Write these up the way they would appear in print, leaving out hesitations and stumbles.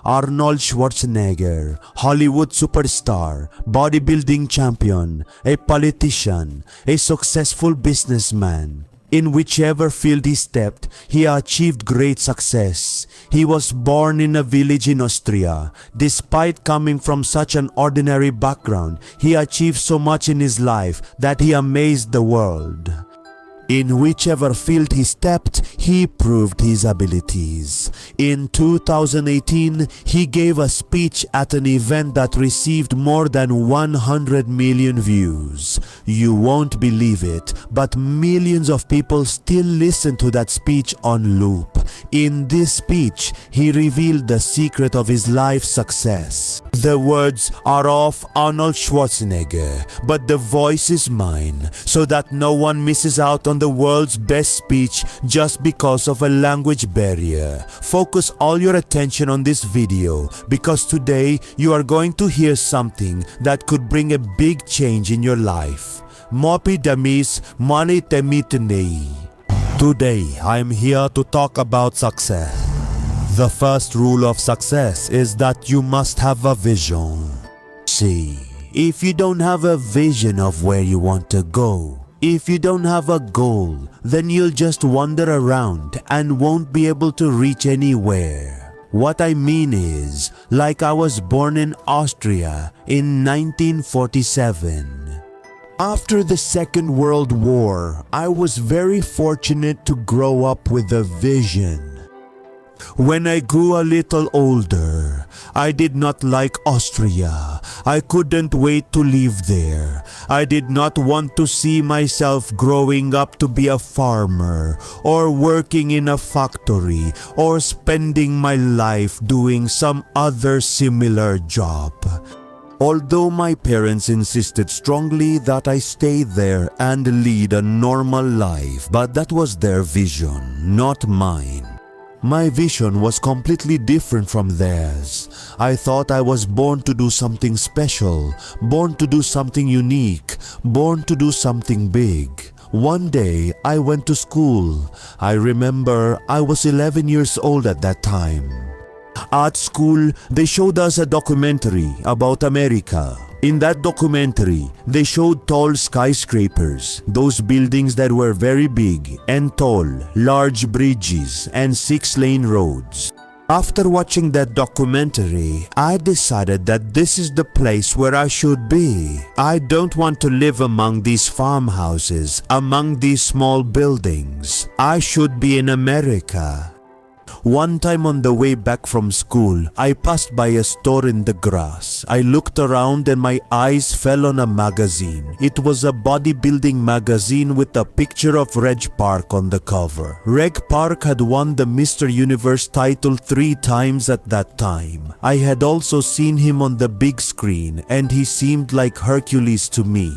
Arnold Schwarzenegger, Hollywood superstar, bodybuilding champion, a politician, a successful businessman. In whichever field he stepped, he achieved great success. He was born in a village in Austria. Despite coming from such an ordinary background, he achieved so much in his life that he amazed the world. In whichever field he stepped, he proved his abilities. In 2018, he gave a speech at an event that received more than 100 million views. You won't believe it, but millions of people still listen to that speech on loop. In this speech, he revealed the secret of his life's success. The words are of Arnold Schwarzenegger, but the voice is mine, so that no one misses out on the world's best speech just because of a language barrier. Focus all your attention on this video, because today you are going to hear something that could bring a big change in your life. Mopi damis mani temitnei. Today I am here to talk about success. The first rule of success is that you must have a vision. See, if you don't have a vision of where you want to go, if you don't have a goal, then you'll just wander around and won't be able to reach anywhere. What I mean is, like I was born in Austria in 1947. After the Second World War, I was very fortunate to grow up with a vision. When I grew a little older, I did not like Austria. I couldn't wait to live there. I did not want to see myself growing up to be a farmer, or working in a factory, or spending my life doing some other similar job. Although my parents insisted strongly that I stay there and lead a normal life, but that was their vision, not mine. My vision was completely different from theirs. I thought I was born to do something special, born to do something unique, born to do something big. One day, I went to school. I remember I was 11 years old at that time. At school, they showed us a documentary about America. In that documentary, they showed tall skyscrapers, those buildings that were very big and tall, large bridges, and 6-lane roads. After watching that documentary, I decided that this is the place where I should be. I don't want to live among these farmhouses, among these small buildings. I should be in America. One time on the way back from school, I passed by a store in the grass. I looked around and my eyes fell on a magazine. It was a bodybuilding magazine with a picture of Reg Park on the cover. Reg Park had won the Mr. Universe title 3 times at that time. I had also seen him on the big screen and he seemed like Hercules to me.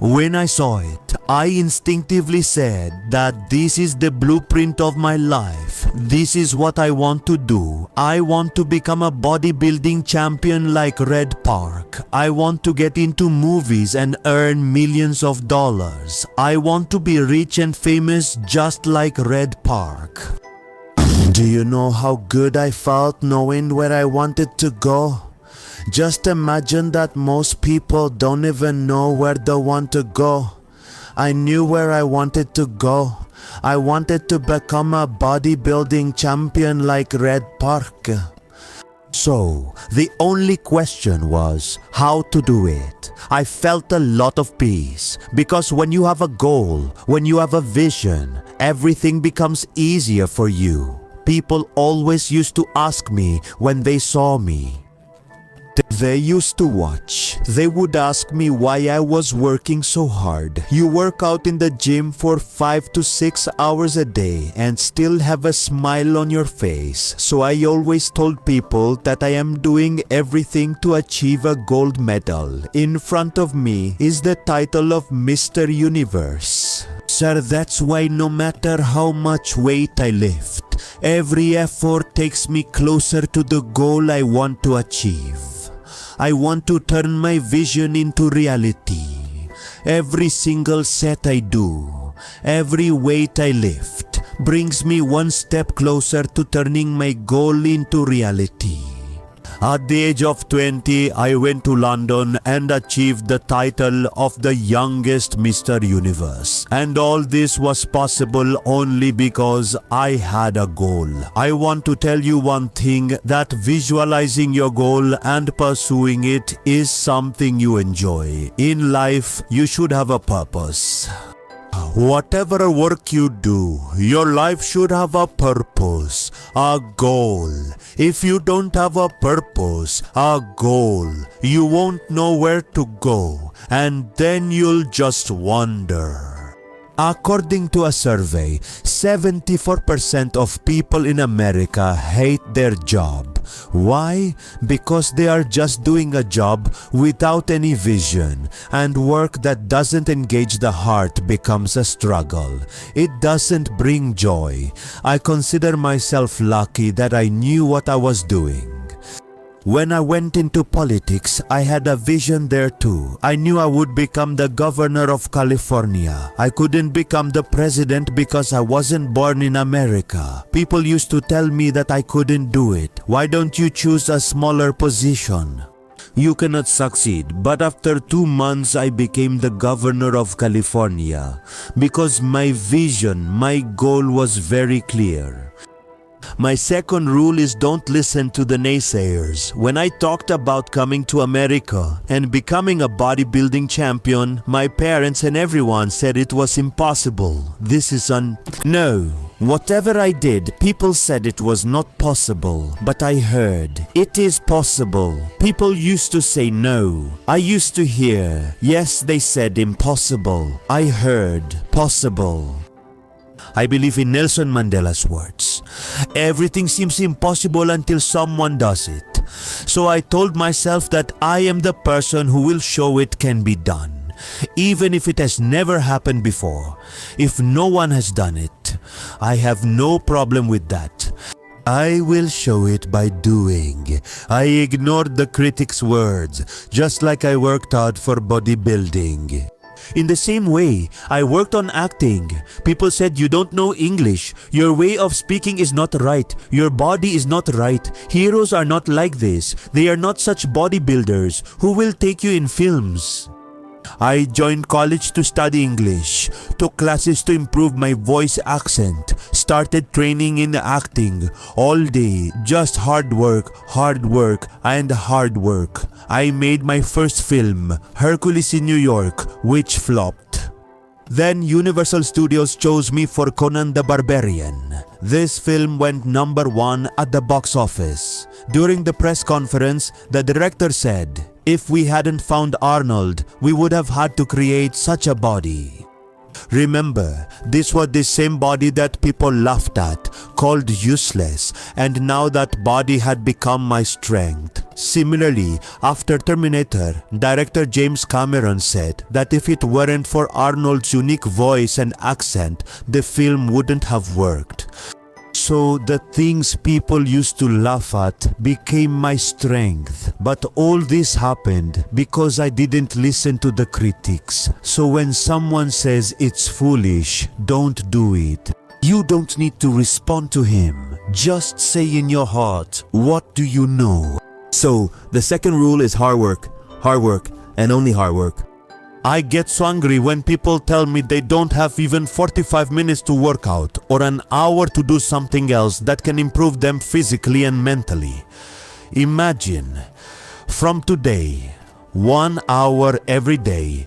When I saw it, I instinctively said that this is the blueprint of my life. This is what I want to do. I want to become a bodybuilding champion like Red Park. I want to get into movies and earn millions of dollars. I want to be rich and famous just like Red Park. Do you know how good I felt knowing where I wanted to go? Just imagine that most people don't even know where they want to go. I knew where I wanted to go. I wanted to become a bodybuilding champion like Red Park. So, the only question was how to do it. I felt a lot of peace because when you have a goal, when you have a vision, everything becomes easier for you. People always used to ask me when they saw me. They used to watch. They would ask me why I was working so hard. You work out in the gym for 5 to 6 hours a day and still have a smile on your face. So I always told people that I am doing everything to achieve a gold medal. In front of me is the title of Mr. Universe. Sir, that's why no matter how much weight I lift, every effort takes me closer to the goal I want to achieve. I want to turn my vision into reality. Every single set I do, every weight I lift, brings me one step closer to turning my goal into reality. At the age of 20, I went to London and achieved the title of the youngest Mr. Universe. And all this was possible only because I had a goal. I want to tell you one thing, that visualizing your goal and pursuing it is something you enjoy. In life, you should have a purpose. Whatever work you do, your life should have a purpose, a goal. If you don't have a purpose, a goal, you won't know where to go, and then you'll just wander. According to a survey, 74% of people in America hate their job. Why? Because they are just doing a job without any vision, and work that doesn't engage the heart becomes a struggle. It doesn't bring joy. I consider myself lucky that I knew what I was doing. When I went into politics, I had a vision there too. I knew I would become the governor of California. I couldn't become the president because I wasn't born in America. People used to tell me that I couldn't do it. Why don't you choose a smaller position? You cannot succeed. But after 2 months, I became the governor of California because my vision, my goal was very clear. My second rule is don't listen to the naysayers. When I talked about coming to America and becoming a bodybuilding champion, my parents and everyone said it was impossible. No. Whatever I did, people said it was not possible. But I heard, it is possible. People used to say no. I used to hear, yes, they said impossible. I heard, possible. I believe in Nelson Mandela's words. Everything seems impossible until someone does it. So I told myself that I am the person who will show it can be done, even if it has never happened before. If no one has done it, I have no problem with that. I will show it by doing. I ignored the critics' words, just like I worked hard for bodybuilding. In the same way, I worked on acting. People said you don't know English, your way of speaking is not right, your body is not right, heroes are not like this, they are not such bodybuilders, who will take you in films? I joined college to study English, took classes to improve my voice accent, started training in acting, all day, just hard work, and hard work. I made my first film, Hercules in New York, which flopped. Then Universal Studios chose me for Conan the Barbarian. This film went #1 at the box office. During the press conference, the director said, if we hadn't found Arnold, we would have had to create such a body. Remember, this was the same body that people laughed at, called useless, and now that body had become my strength. Similarly, after Terminator, director James Cameron said that if it weren't for Arnold's unique voice and accent, the film wouldn't have worked. So the things people used to laugh at became my strength. But all this happened because I didn't listen to the critics. So when someone says it's foolish, don't do it. You don't need to respond to him. Just say in your heart, what do you know? So the second rule is hard work, and only hard work. I get so angry when people tell me they don't have even 45 minutes to work out or an hour to do something else that can improve them physically and mentally. Imagine, from today, 1 hour every day,